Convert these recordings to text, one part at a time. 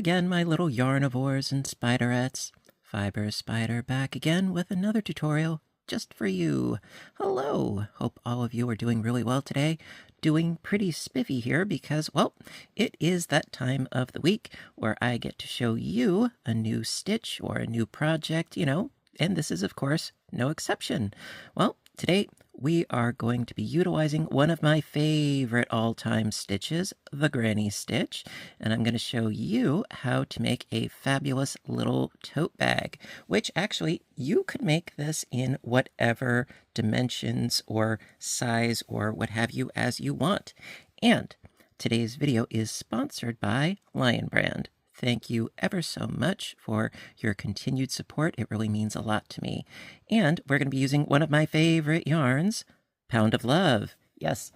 again, my little yarnivores and spiderettes. Fiber Spider back again with another tutorial just for you. Hello! Hope all of you are doing really well today. Doing pretty spiffy here because, well, it is that time of the week where I get to show you a new stitch or a new project, and this is, of course, no exception. Well, today we are going to be utilizing one of my favorite all-time stitches, the granny stitch, and I'm going to show you how to make a fabulous little tote bag, which actually you could make this in whatever dimensions or size or what have you as you want. And today's video is sponsored by Lion Brand. Thank you ever so much for your continued support. It really means a lot to me. And we're going to be using one of my favorite yarns, Pound of Love. Yes.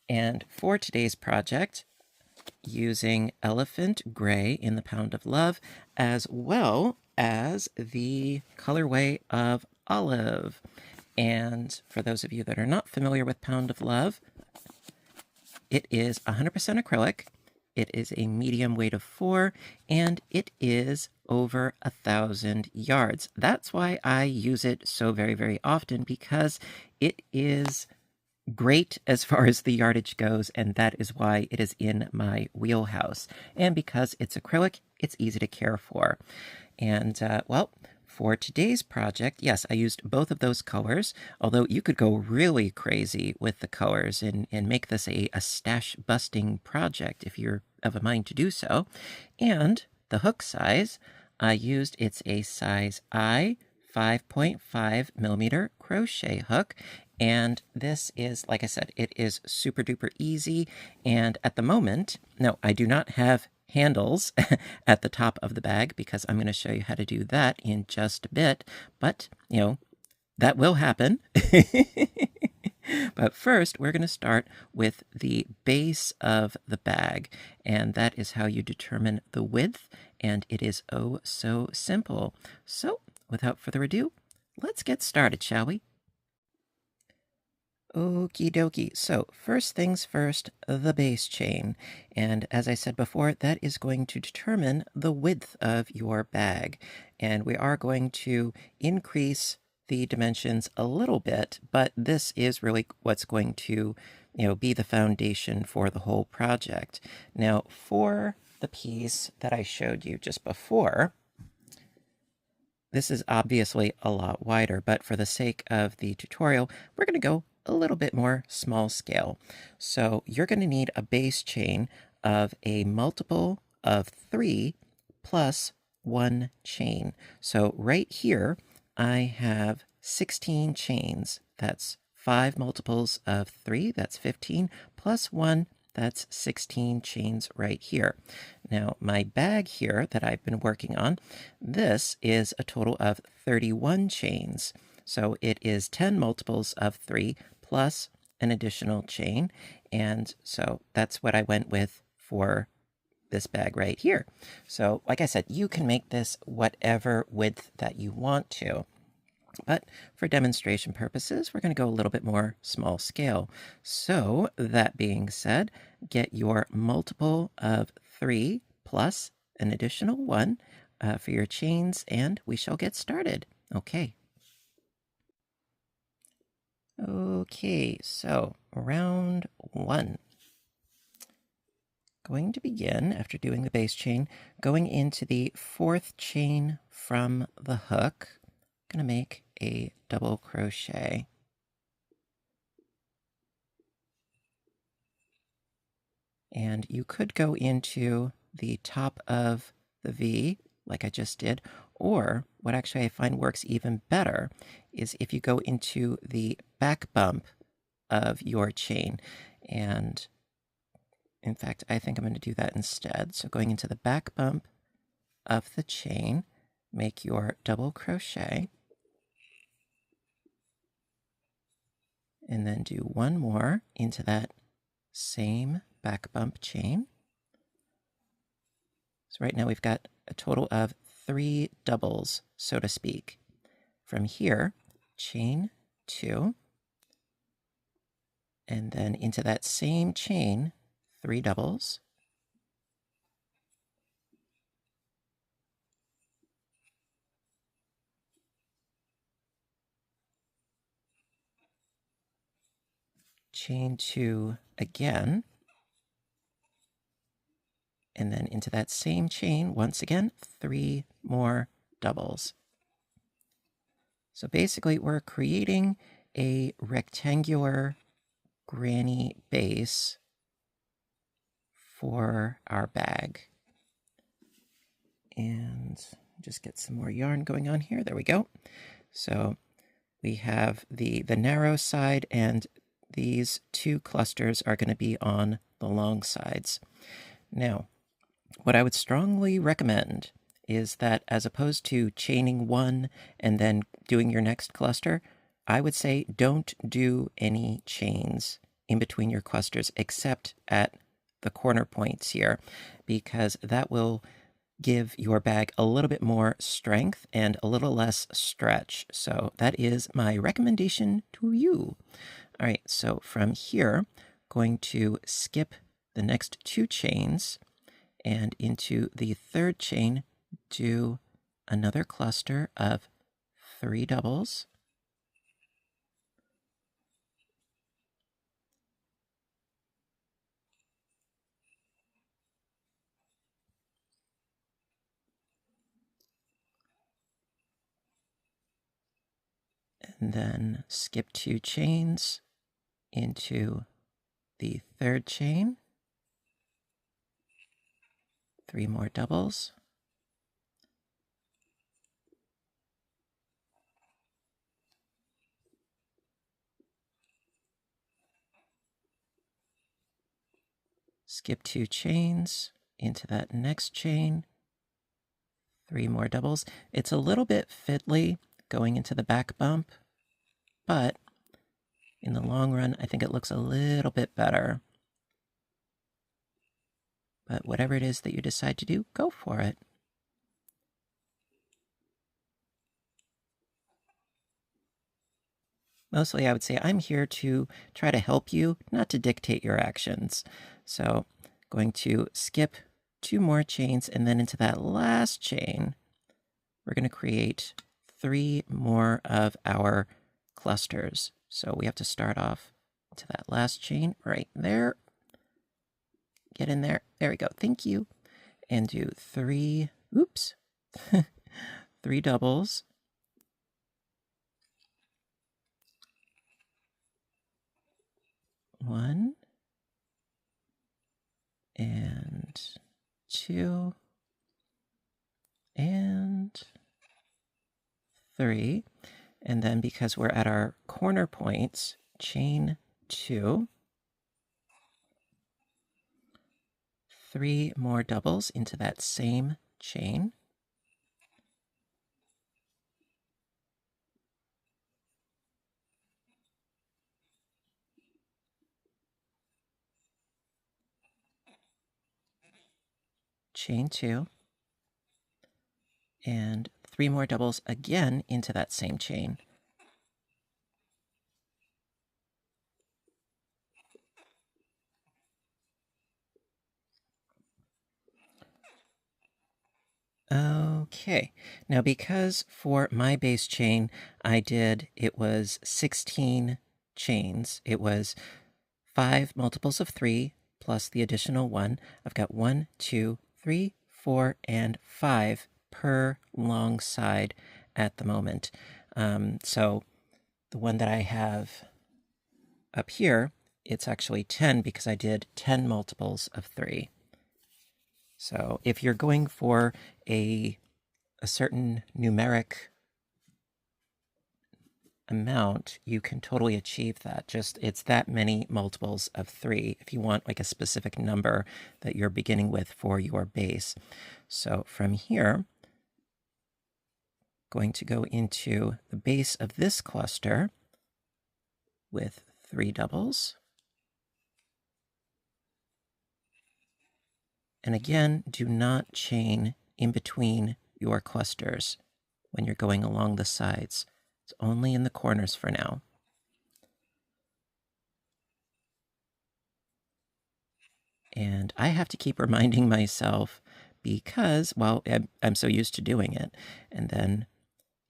And for today's project, using Elephant Gray in the Pound of Love, as well as the colorway of Olive. And for those of you that are not familiar with Pound of Love, it is 100% acrylic. It is a medium weight of 4, and it is over 1,000 yards. That's why I use it so very, very often, because it is great as far as the yardage goes, and that is why it is in my wheelhouse. And because it's acrylic, it's easy to care for. And, well, for today's project, yes, I used both of those colors, although you could go really crazy with the colors and make this a stash-busting project if you're of a mind to do so. And the hook size, I used, it's a size I 5.5 millimeter crochet hook. And this is, like I said, it is super duper easy. And at the moment, no, I do not have handles at the top of the bag because I'm going to show you how to do that in just a bit. But, that will happen. But first, we're going to start with the base of the bag, and that is how you determine the width, and it is oh so simple. So, without further ado, let's get started, shall we? Okie dokie. So first things first, the base chain. And as I said before, that is going to determine the width of your bag. And we are going to increase the dimensions a little bit, but this is really what's going to, be the foundation for the whole project. Now, for the piece that I showed you just before, this is obviously a lot wider, but for the sake of the tutorial, we're going to go a little bit more small scale. So you're going to need a base chain of a multiple of 3 plus 1 chain. So right here, I have 16 chains. That's 5 multiples of 3, that's 15, plus 1, that's 16 chains right here. Now, my bag here that I've been working on, this is a total of 31 chains. So it is 10 multiples of 3 plus an additional chain. And so that's what I went with for this bag right here. So like I said, you can make this whatever width that you want to. But for demonstration purposes, we're going to go a little bit more small scale. So that being said, get your multiple of 3 plus an additional 1 for your chains, and we shall get started. Okay. Okay, so round 1. Going to begin, after doing the base chain, going into the 4th chain from the hook. I'm going to make a double crochet. And you could go into the top of the V, like I just did, or what actually I find works even better is if you go into the back bump of your chain. And in fact, I think I'm going to do that instead. So going into the back bump of the chain, make your double crochet, and then do one more into that same back bump chain. So right now we've got a total of 3 doubles, so to speak. From here, chain 2, and then into that same chain, 3 doubles, chain 2 again, and then into that same chain, once again, 3 more doubles. So basically, we're creating a rectangular granny base for our bag. And just get some more yarn going on here. There we go. So we have the narrow side, and these 2 clusters are going to be on the long sides. Now, what I would strongly recommend is that as opposed to chaining 1 and then doing your next cluster, I would say don't do any chains in between your clusters except at the corner points here, because that will give your bag a little bit more strength and a little less stretch. So that is my recommendation to you. All right, so from here, going to skip the next 2 chains, and into the 3rd chain, do another cluster of 3 doubles. And then skip 2 chains into the 3rd chain, 3 more doubles. Skip 2 chains into that next chain, 3 more doubles. It's a little bit fiddly going into the back bump, but in the long run, I think it looks a little bit better. But whatever it is that you decide to do, go for it. Mostly, I would say I'm here to try to help you, not to dictate your actions. So, going to skip 2 more chains, and then into that last chain, we're going to create 3 more of our clusters. So we have to start off to that last chain right there. Get in there. There we go. Thank you. And do 3, 3 doubles. One and 2 and 3. And then because we're at our corner points, chain 2, 3 more doubles into that same chain. Chain 2, and 3 more doubles again into that same chain. Okay, now because for my base chain it was 16 chains. It was 5 multiples of 3 plus the additional 1. I've got 1, 2, 3, 4, and 5 per long side at the moment. So the one that I have up here, it's actually 10 because I did 10 multiples of 3. So if you're going for a certain numeric amount, you can totally achieve that. Just it's that many multiples of 3 if you want like a specific number that you're beginning with for your base. So from here, going to go into the base of this cluster with 3 doubles. And again, do not chain in between your clusters when you're going along the sides. It's only in the corners for now. And I have to keep reminding myself because, well, I'm so used to doing it. And then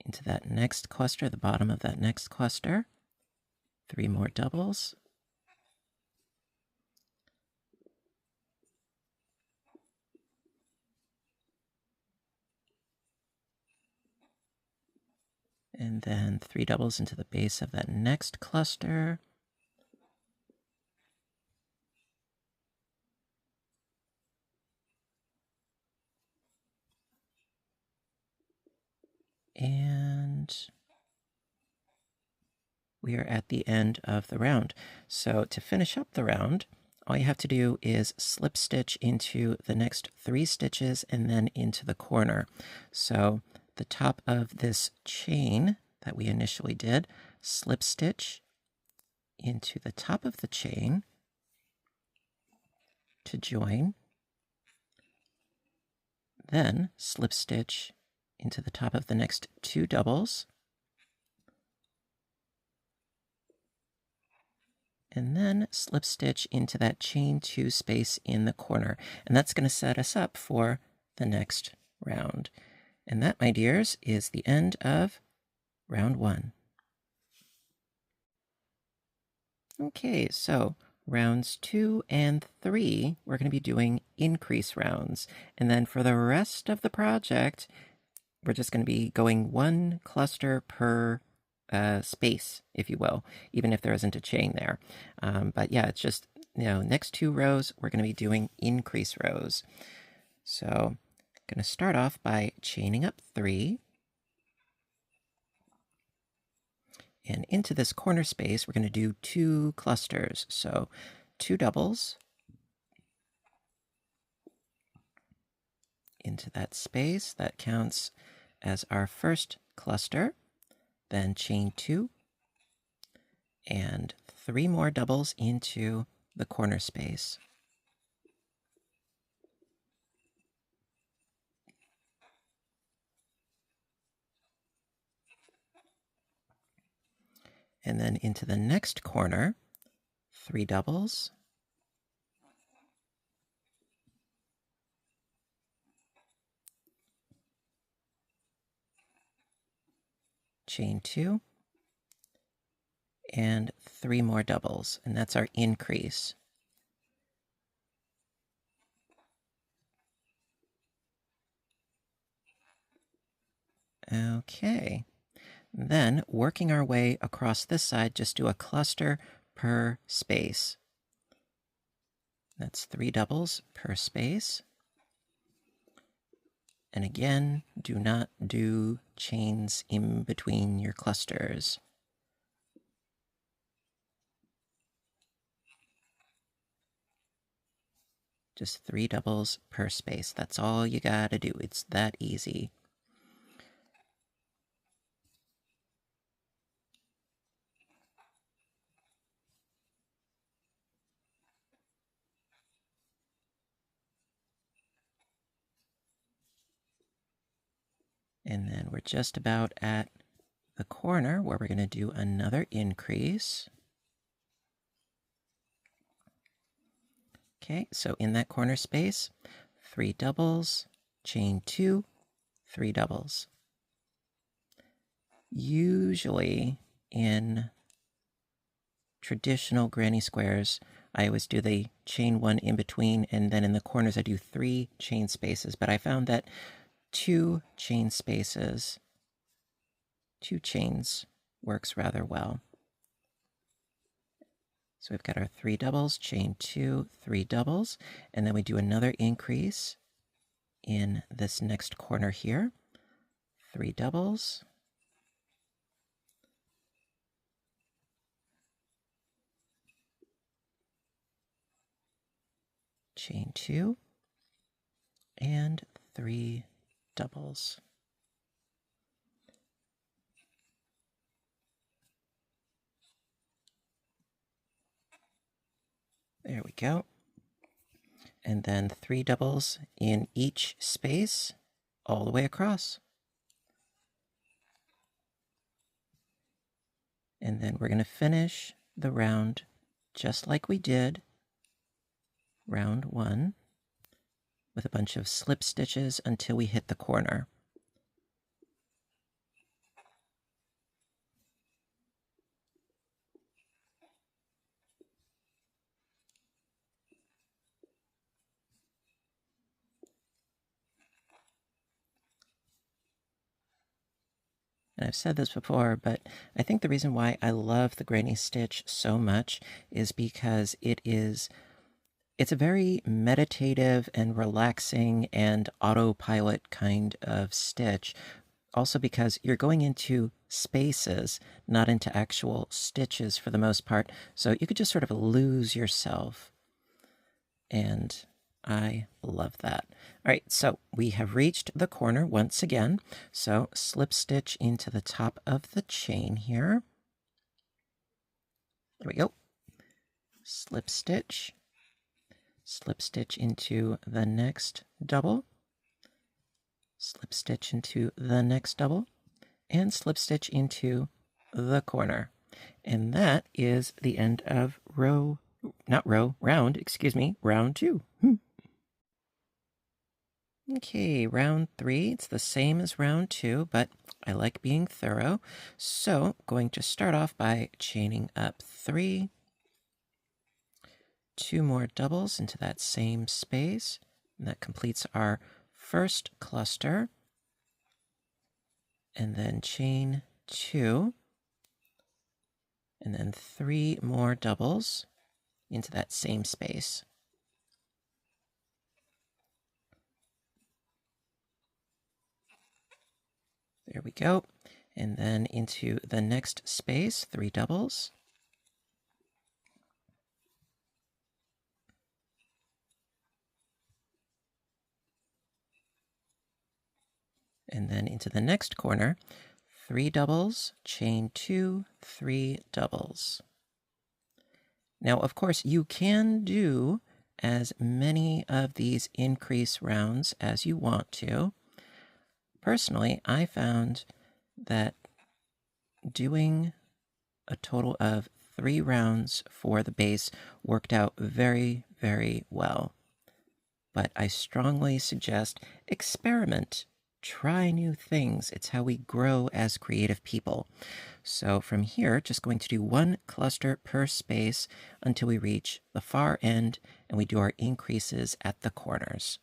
into that next cluster, the bottom of that next cluster, 3 more doubles. And then 3 doubles into the base of that next cluster. And we are at the end of the round. So to finish up the round, all you have to do is slip stitch into the next 3 stitches and then into the corner. So the top of this chain that we initially did, slip stitch into the top of the chain to join, then slip stitch into the top of the next 2 doubles, and then slip stitch into that chain 2 space in the corner. And that's going to set us up for the next round. And that, my dears, is the end of round 1. Okay, so rounds 2 and 3, we're going to be doing increase rounds. And then for the rest of the project, we're just going to be going 1 cluster per space, if you will, even if there isn't a chain there. But yeah, it's just, next 2 rows, we're going to be doing increase rows. So I'm going to start off by chaining up 3. And into this corner space, we're going to do 2 clusters. So 2 doubles into that space. That counts as our first cluster. Then chain 2 and 3 more doubles into the corner space. And then into the next corner, 3 doubles, chain 2, and 3 more doubles, and that's our increase. Okay. Then, working our way across this side, just do a cluster per space. That's 3 doubles per space. And again, do not do chains in between your clusters. Just 3 doubles per space. That's all you gotta do. It's that easy. And then we're just about at the corner where we're going to do another increase. Okay, so in that corner space, 3 doubles, chain 2, 3 doubles. Usually in traditional granny squares, I always do the chain 1 in between, and then in the corners I do 3 chain spaces, but I found that 2 chain spaces, 2 chains works rather well. So we've got our 3 doubles, chain 2, 3 doubles, and then we do another increase in this next corner here. 3 doubles, chain 2, and 3 doubles. There we go. And then 3 doubles in each space all the way across. And then we're going to finish the round just like we did round 1 with a bunch of slip stitches until we hit the corner. And I've said this before, but I think the reason why I love the granny stitch so much is because it's a very meditative and relaxing and autopilot kind of stitch. Also because you're going into spaces, not into actual stitches for the most part. So you could just sort of lose yourself. And I love that. All right, so we have reached the corner once again. So slip stitch into the top of the chain here. There we go. Slip stitch into the next double, slip stitch into the next double, and slip stitch into the corner. And that is the end of round 2. Okay, round 3, it's the same as round 2, but I like being thorough. So going to start off by chaining up 3, 2 more doubles into that same space, and that completes our first cluster. And then chain 2, and then 3 more doubles into that same space. There we go. And then into the next space, 3 doubles. And then into the next corner, 3 doubles, chain 2, 3 doubles. Now, of course, you can do as many of these increase rounds as you want to. Personally, I found that doing a total of 3 rounds for the base worked out very, very well. But I strongly suggest experiment. Try new things. It's how we grow as creative people. So from here, just going to do 1 cluster per space until we reach the far end and we do our increases at the corners.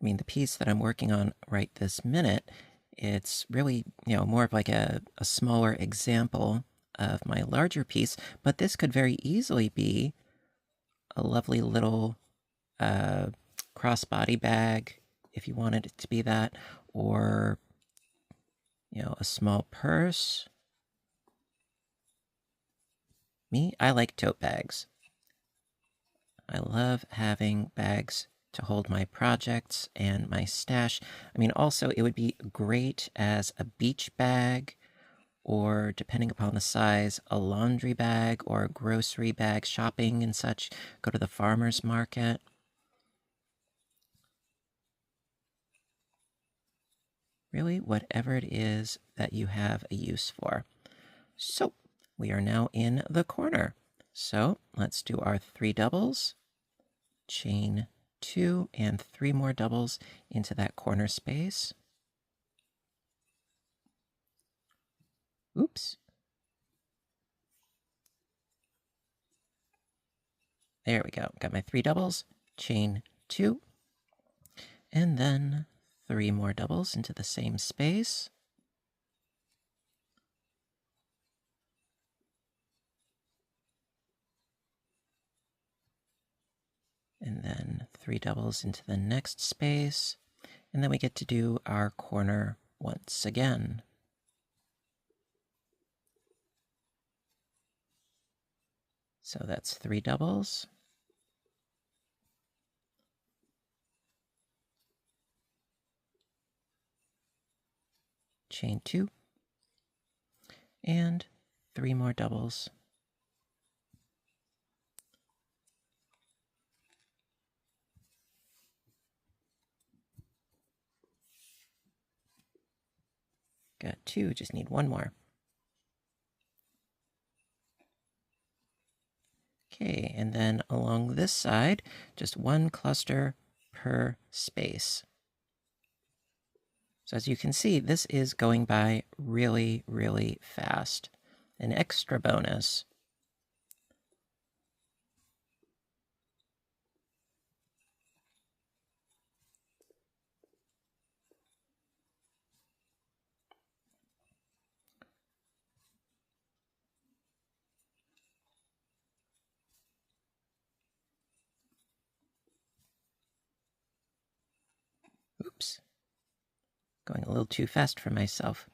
I mean, the piece that I'm working on right this minute, it's really, more of like a smaller example of my larger piece, but this could very easily be a lovely little crossbody bag, if you wanted it to be that, or, a small purse. Me, I like tote bags. I love having bags to hold my projects and my stash. I mean, also, it would be great as a beach bag, or depending upon the size, a laundry bag or a grocery bag, shopping and such. Go to the farmer's market. Really, whatever it is that you have a use for. So, we are now in the corner. So, let's do our 3 doubles, chain 2, and 3 more doubles into that corner space. Oops. There we go. Got my 3 doubles, chain 2, and then 3 more doubles into the same space. And then 3 doubles into the next space. And then we get to do our corner once again. So that's 3 doubles. Chain 2. And 3 more doubles. Got 2, just need 1 more. Okay, and then along this side, just 1 cluster per space. So as you can see, this is going by really, really fast. An extra bonus. Oops. Going a little too fast for myself.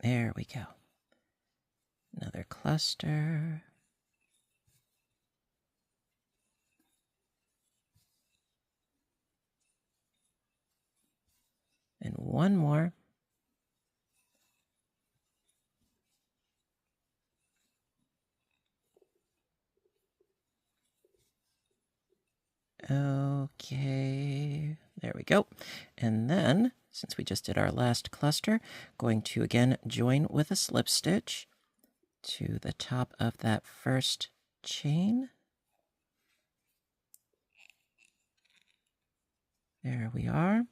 There we go. Another cluster. And one more. Okay, there we go. And then, since we just did our last cluster, going to again join with a slip stitch to the top of that first chain. There we are.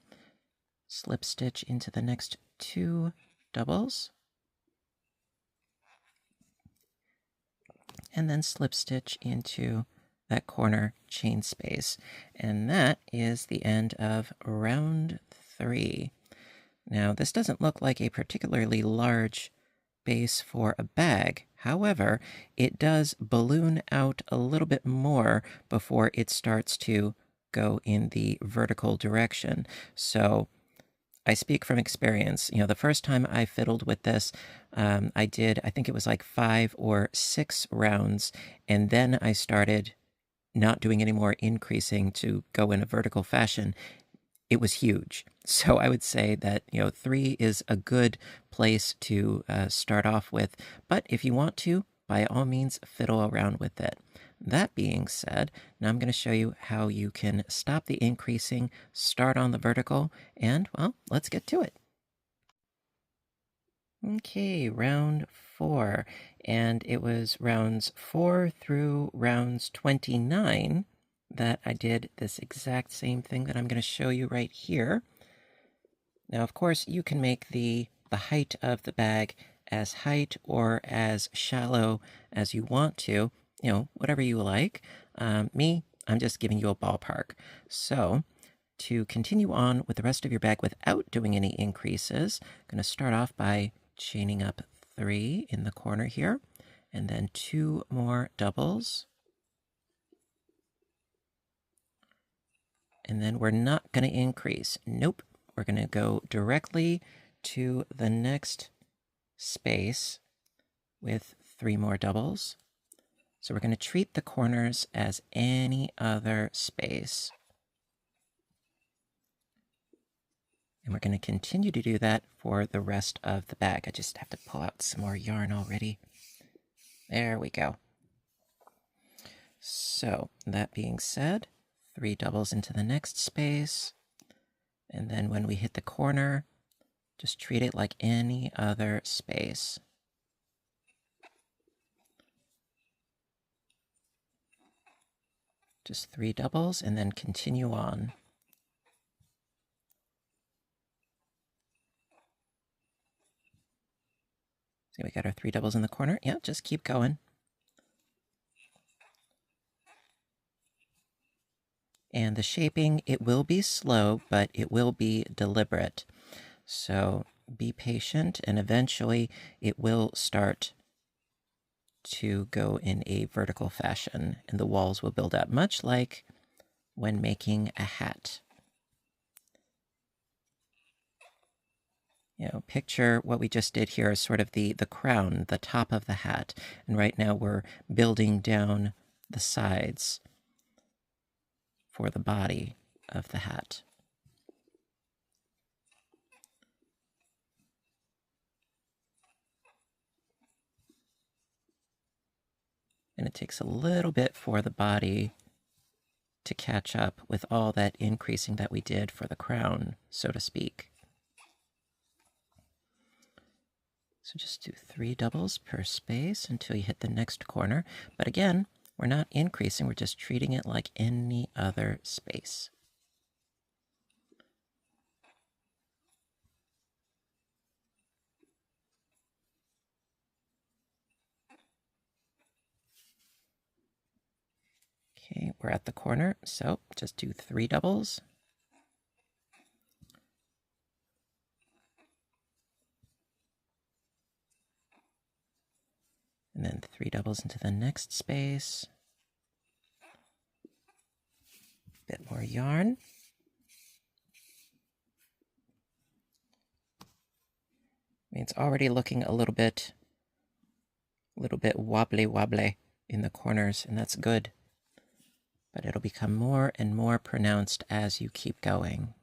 Slip stitch into the next 2 doubles. And then slip stitch into that corner chain space. And that is the end of round 3. Now, this doesn't look like a particularly large base for a bag. However, it does balloon out a little bit more before it starts to go in the vertical direction. So I speak from experience. The first time I fiddled with this, I think it was like 5 or 6 rounds, and then I started not doing any more increasing to go in a vertical fashion. It was huge. So I would say that, 3 is a good place to start off with. But if you want to, by all means, fiddle around with it. That being said, now I'm going to show you how you can stop the increasing, start on the vertical, and, well, let's get to it. Okay, round 4. And it was rounds 4 through rounds 29 that I did this exact same thing that I'm going to show you right here. Now, of course, you can make the height of the bag as height or as shallow as you want to, whatever you like. Me, I'm just giving you a ballpark. So to continue on with the rest of your bag without doing any increases, I'm going to start off by chaining up 3 in the corner here, and then 2 more doubles. And then we're not going to increase. Nope. We're going to go directly to the next space with 3 more doubles. So we're going to treat the corners as any other space. And we're going to continue to do that for the rest of the bag. I just have to pull out some more yarn already. There we go. So that being said, 3 doubles into the next space. And then when we hit the corner, just treat it like any other space. Just 3 doubles and then continue on. See, we got our 3 doubles in the corner. Yeah, just keep going. And the shaping, it will be slow, but it will be deliberate. So be patient, and eventually it will start to go in a vertical fashion, and the walls will build up, much like when making a hat. Picture what we just did here as sort of the crown, the top of the hat. And right now we're building down the sides for the body of the hat. And it takes a little bit for the body to catch up with all that increasing that we did for the crown, so to speak. So just do 3 doubles per space until you hit the next corner. But again, we're not increasing, we're just treating it like any other space. Okay, we're at the corner, so just do 3 doubles. And then 3 doubles into the next space. A bit more more yarn. It's already looking a little bit wobbly in the corners, and that's good. But it'll become more and more pronounced as you keep going.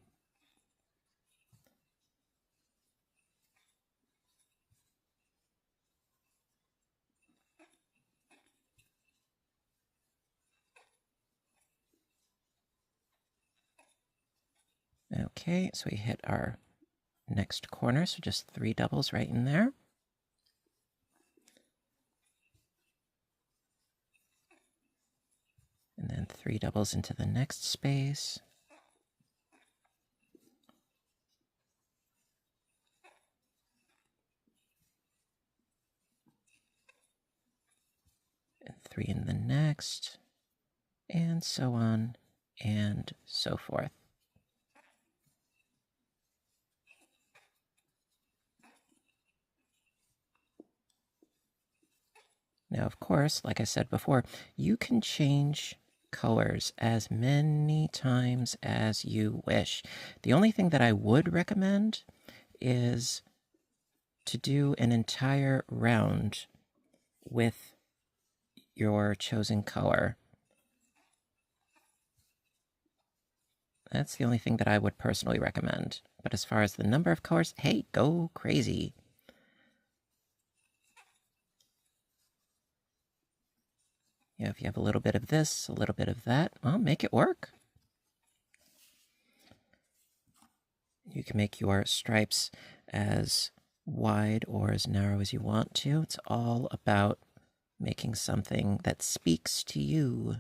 Okay, so we hit our next corner, so just 3 doubles right in there. And then 3 doubles into the next space. And 3 in the next, and so on and so forth. Now, of course, like I said before, you can change colors as many times as you wish. The only thing that I would recommend is to do an entire round with your chosen color. That's the only thing that I would personally recommend. But as far as the number of colors, hey, go crazy. You know, if you have a little bit of this, a little bit of that, well, make it work. You can make your stripes as wide or as narrow as you want to. It's all about making something that speaks to you.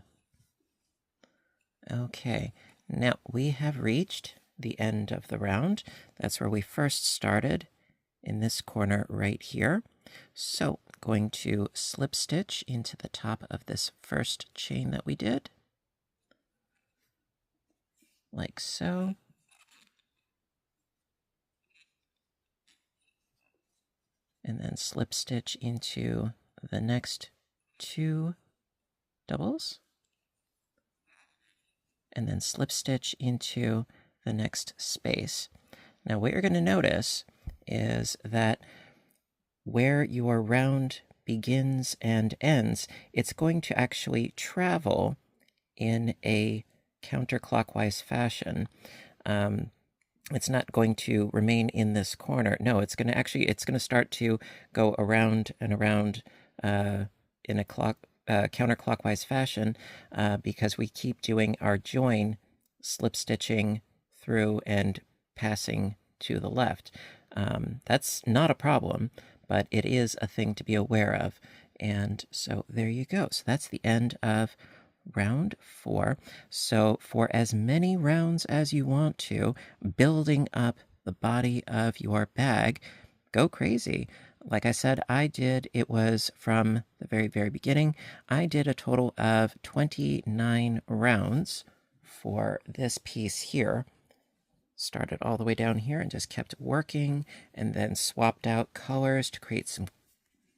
Okay, now we have reached the end of the round. That's where we first started, in this corner right here. So, going to slip stitch into the top of this first chain that we did, like so. And then slip stitch into the next 2 doubles, and then slip stitch into the next space. Now what you're going to notice is that where your round begins and ends, it's going to actually travel in a counterclockwise fashion. It's not going to remain in this corner. No, it's going to start to go around and around in a counterclockwise fashion because we keep doing our join, slip stitching through and passing to the left. That's not a problem, but it is a thing to be aware of. And so there you go. So that's the end of round 4. So for as many rounds as you want to, building up the body of your bag, go crazy. Like I said, it was from the very, very beginning, I did a total of 29 rounds for this piece here. Started all the way down here and just kept working, and then swapped out colors to create some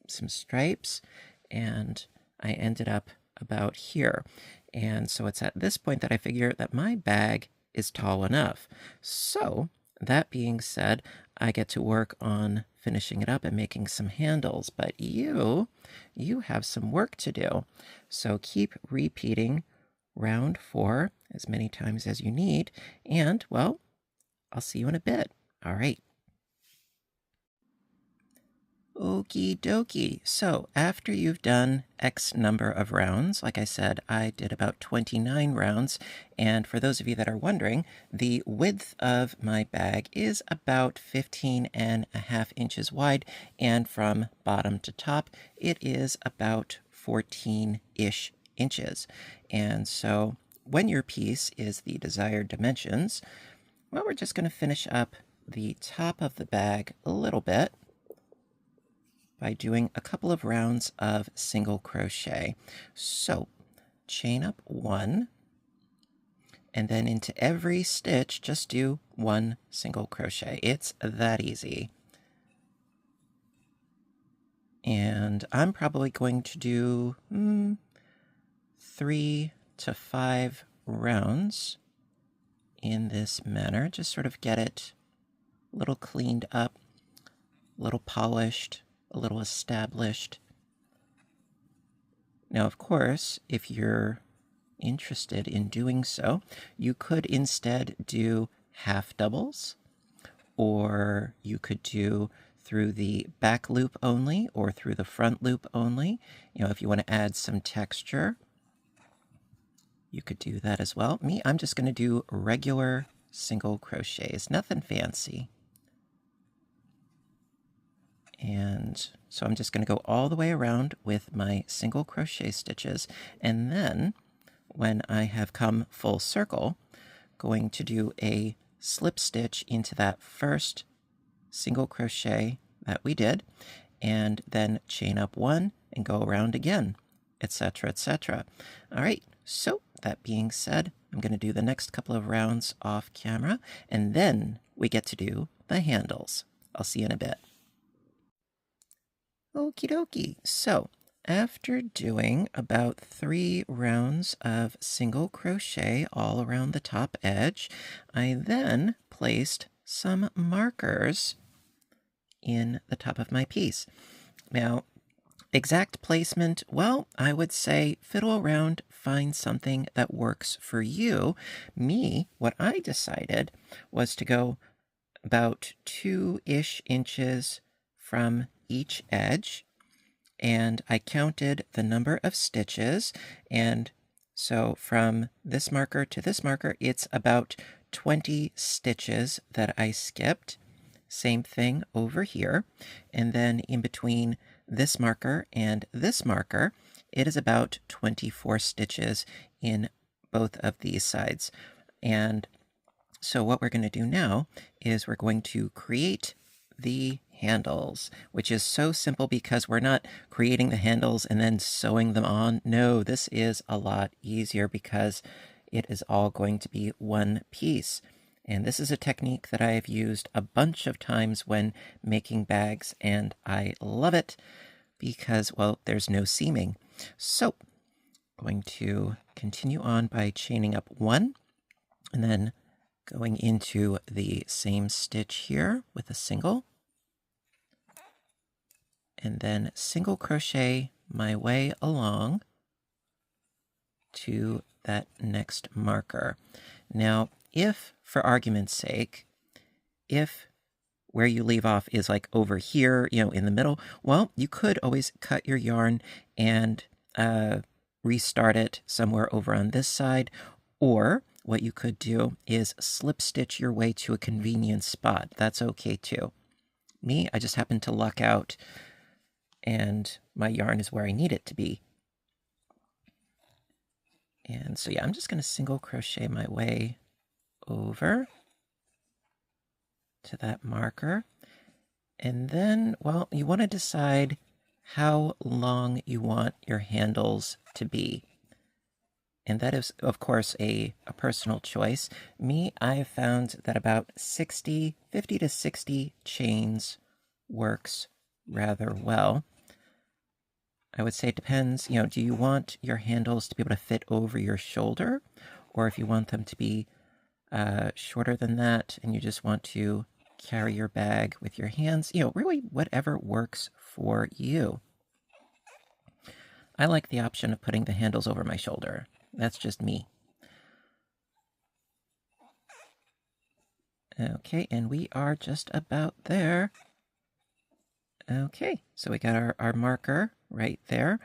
stripes, and I ended up about here. And so it's at this point that I figure that my bag is tall enough. So that being said, I get to work on finishing it up and making some handles, but you have some work to do. So keep repeating round 4 as many times as you need, and well, I'll see you in a bit. All right. Okie dokie. So after you've done X number of rounds, like I said, I did about 29 rounds. And for those of you that are wondering, the width of my bag is about 15.5 inches wide. And from bottom to top, it is about 14-ish inches. And so when your piece is the desired dimensions, well, we're just going to finish up the top of the bag a little bit by doing a couple of rounds of single crochet. So chain up 1, and then into every stitch just do 1 single crochet. It's that easy. And I'm probably going to do 3 to 5 rounds in this manner. Just sort of get it a little cleaned up, a little polished, a little established. Now, of course, if you're interested in doing so, you could instead do half doubles, or you could do through the back loop only or through the front loop only. If you want to add some texture, you could do that as well. I'm just going to do regular single crochets, nothing fancy. And so I'm just going to go all the way around with my single crochet stitches, and then when I have come full circle, going to do a slip stitch into that first single crochet that we did, and then chain up one and go around again, etc., etc. All right, so that being said, I'm going to do the next couple of rounds off camera, and then we get to do the handles. I'll see you in a bit. Okie dokie. So after doing about 3 rounds of single crochet all around the top edge, I then placed some markers in the top of my piece. Now, exact placement, well, I would say fiddle around, find something that works for you. What I decided was to go about 2-ish inches from each edge, and I counted the number of stitches, and so from this marker to this marker, it's about 20 stitches that I skipped. Same thing over here, and then in between this marker and this marker, it is about 24 stitches in both of these sides. And so what we're going to do now is we're going to create the handles, which is so simple because we're not creating the handles and then sewing them on. No, this is a lot easier because it is all going to be one piece. And this is a technique that I have used a bunch of times when making bags, and I love it because, well, there's no seaming. So I'm going to continue on by chaining up one, and then going into the same stitch here with a single, and then single crochet my way along to that next marker. Now, if, for argument's sake, if where you leave off is like over here, in the middle, well, you could always cut your yarn and restart it somewhere over on this side, or what you could do is slip stitch your way to a convenient spot. That's okay too. I just happen to luck out and my yarn is where I need it to be. And so yeah, I'm just going to single crochet my way over to that marker. And then, well, you want to decide how long you want your handles to be. And that is, of course, a personal choice. I have found that about 50 to 60 chains works rather well. I would say it depends, do you want your handles to be able to fit over your shoulder? Or if you want them to be shorter than that and you just want to carry your bag with your hands, really whatever works for you. I like the option of putting the handles over my shoulder. That's just me. Okay, and we are just about there. Okay, so we got our marker right there.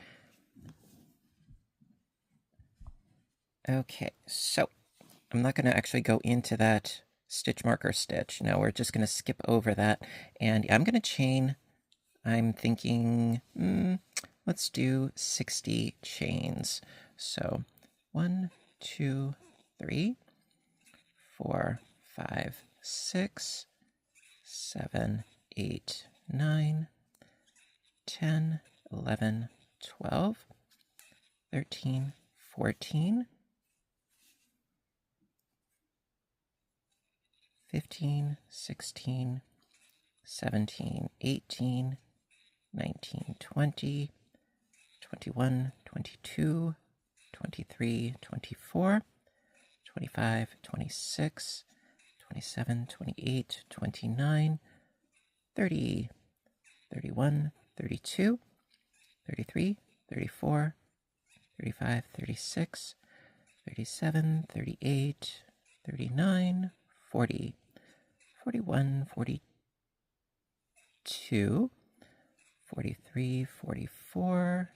Okay, so I'm not going to actually go into that stitch marker stitch. No, we're just going to skip over that. And I'm going to chain, I'm thinking, let's do 60 chains. So 1, 2, 3, 4, 5, 6, 7, 8, 9, 10, 11, 12, 13, 14, 15, 16, 17, 18, 19, 20, 21, 22, 23, 24, 25, 26, 27, 28, 29, 30, 31, 32, 33, 34, 35, 36, 37, 38, 39, 40, 41, 42, 43, 44,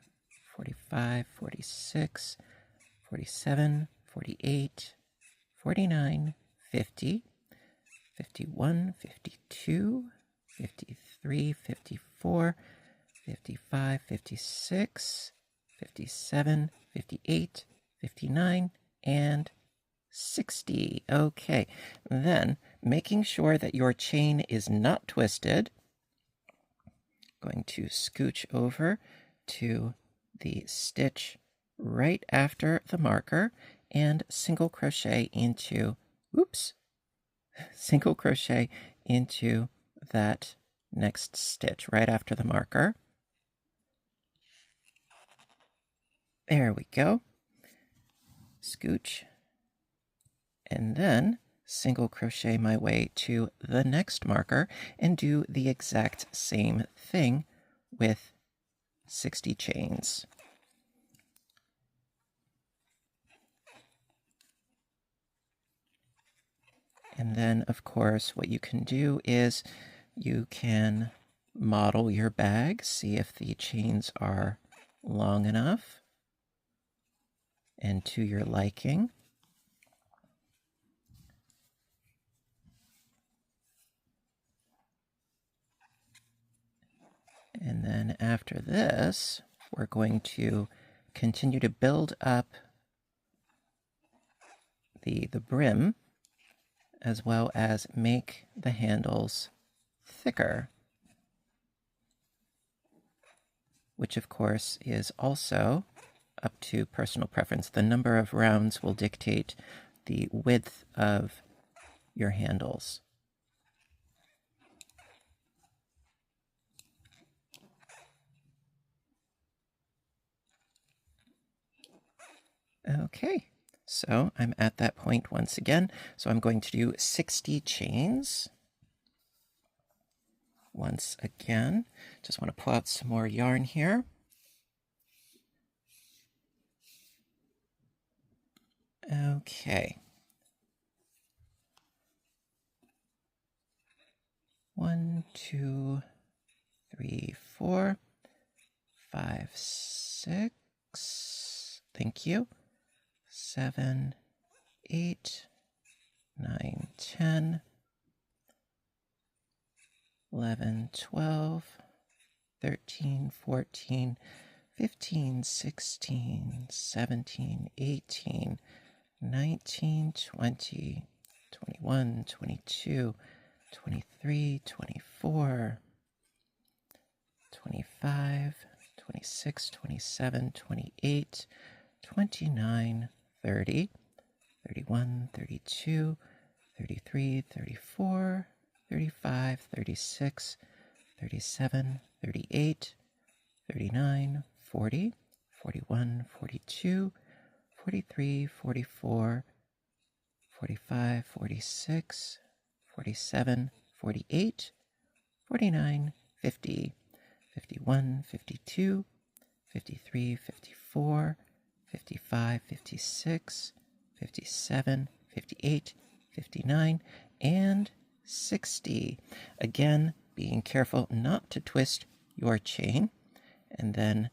45, 46, 47, 48, 49, 50, 51, 52, 53, 54, 55, 56, 57, 58, 59, and 60. Okay, then making sure that your chain is not twisted, going to scooch over to the stitch right after the marker and single crochet into, single crochet into that next stitch right after the marker. There we go. Scooch. And then single crochet my way to the next marker and do the exact same thing with 60 chains. And then, of course, what you can do is you can model your bag, see if the chains are long enough and to your liking. And then after this, we're going to continue to build up the brim, as well as make the handles thicker, which of course is also up to personal preference. The number of rounds will dictate the width of your handles. Okay, so I'm at that point once again. So I'm going to do 60 chains. Once again, just want to pull out some more yarn here. Okay. 1, 2, 3, 4, 5, 6. Thank you. 7, 8, 9, 10, 11, 12, 13, 14, 15, 16, 17, 18, 19, 20, 21, 22, 23, 24, 25, 26, 27, 28, 29, 30, 31, 32, 33, 34, 35, 36, 37, 38, 39, 40, 41, 42, 43, 44, 45, 46, 47, 48, 49, 50, 51, 52, 53, 54, 55, 56, 57, 58, 59, and 60. Again, being careful not to twist your chain, and then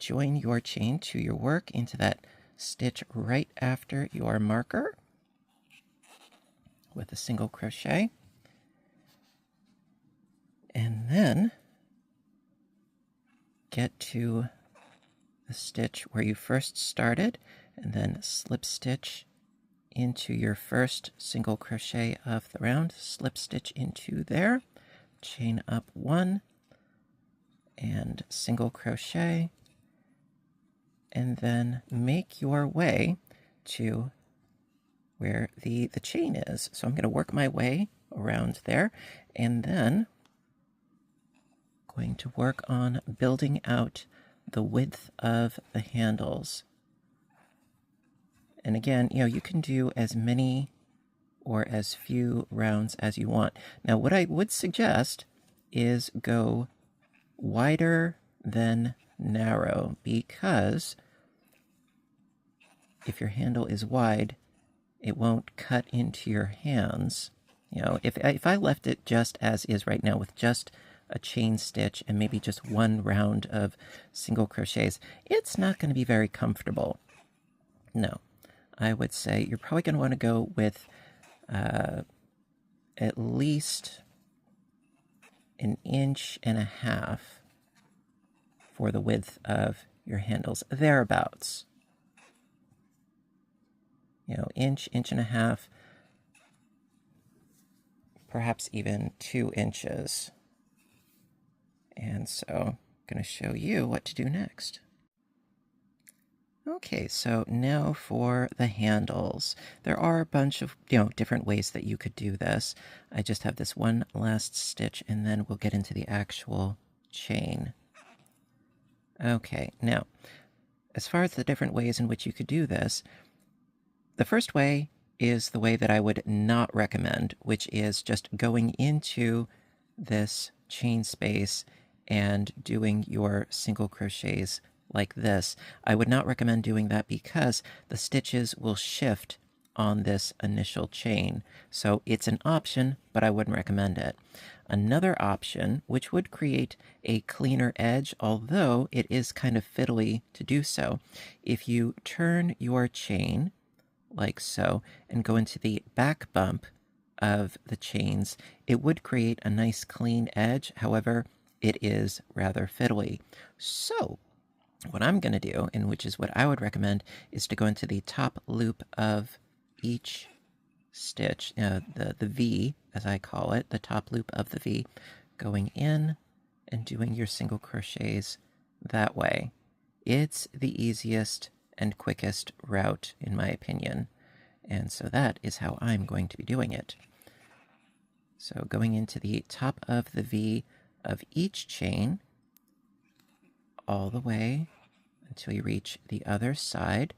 join your chain to your work into that stitch right after your marker with a single crochet. And then get to the stitch where you first started, and then slip stitch into your first single crochet of the round, slip stitch into there, chain up 1, and single crochet, and then make your way to where the chain is. So I'm going to work my way around there, and then going to work on building out the width of the handles. And again, you can do as many or as few rounds as you want. Now, what I would suggest is go wider than narrow, because if your handle is wide, it won't cut into your hands. If I left it just as is right now with just a chain stitch and maybe just one round of single crochets, it's not going to be very comfortable. No, I would say you're probably going to want to go with at least 1.5 inches for the width of your handles, thereabouts. Inch, 1.5 inches, perhaps even 2 inches. And so I'm going to show you what to do next. Okay, so now for the handles. There are a bunch of, different ways that you could do this. I just have this one last stitch, and then we'll get into the actual chain. Okay, now, as far as the different ways in which you could do this, the first way is the way that I would not recommend, which is just going into this chain space and doing your single crochets like this. I would not recommend doing that because the stitches will shift on this initial chain. So it's an option, but I wouldn't recommend it. Another option, which would create a cleaner edge, although it is kind of fiddly to do so, if you turn your chain like so and go into the back bump of the chains, it would create a nice clean edge. However, it is rather fiddly. So what I'm going to do, and which is what I would recommend, is to go into the top loop of each stitch, the V, as I call it, the top loop of the V, going in and doing your single crochets that way. It's the easiest and quickest route, in my opinion. And so that is how I'm going to be doing it. So going into the top of the V of each chain, all the way until you reach the other side.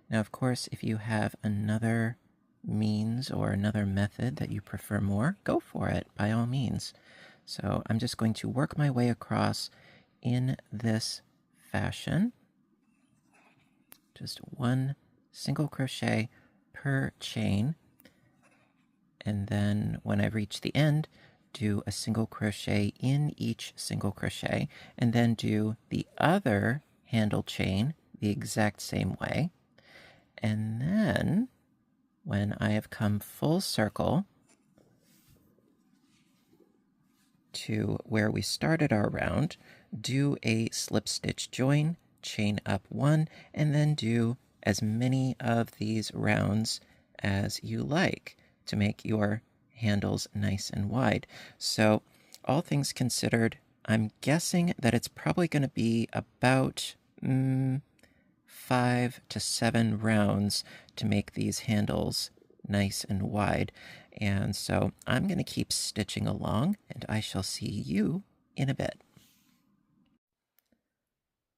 Now, of course, if you have another means or another method that you prefer more, go for it, by all means. So I'm just going to work my way across in this fashion. Just one single crochet per chain. And then when I reach the end, do a single crochet in each single crochet, and then do the other handle chain the exact same way. And then when I have come full circle to where we started our round, do a slip stitch join, chain up 1, and then do as many of these rounds as you like to make your handles nice and wide. So all things considered, I'm guessing that it's probably going to be about 5 to 7 rounds to make these handles nice and wide. And so I'm going to keep stitching along, and I shall see you in a bit.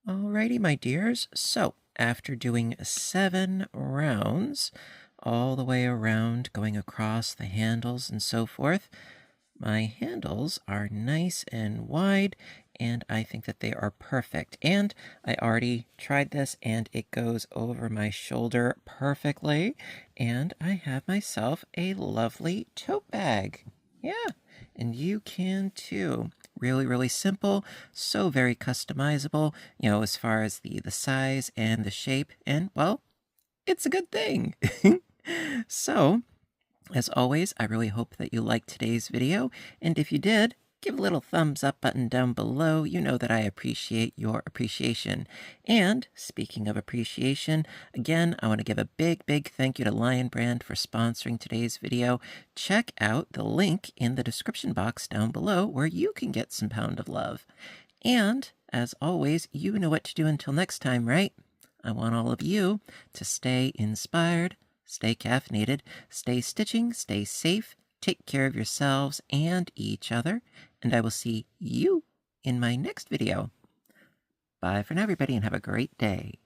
Alrighty, my dears. So after doing 7 rounds, all the way around, going across the handles and so forth, my handles are nice and wide, and I think that they are perfect. And I already tried this, and it goes over my shoulder perfectly, and I have myself a lovely tote bag. Yeah, and you can too. Really, really simple, so very customizable, as far as the size and the shape, and, well, it's a good thing. So, as always, I really hope that you liked today's video, and if you did, give a little thumbs up button down below. You know that I appreciate your appreciation. And speaking of appreciation, again, I want to give a big, big thank you to Lion Brand for sponsoring today's video. Check out the link in the description box down below where you can get some Pound of Love. And, as always, you know what to do until next time, right? I want all of you to stay inspired, stay caffeinated, stay stitching, stay safe, take care of yourselves and each other, and I will see you in my next video. Bye for now, everybody, and have a great day.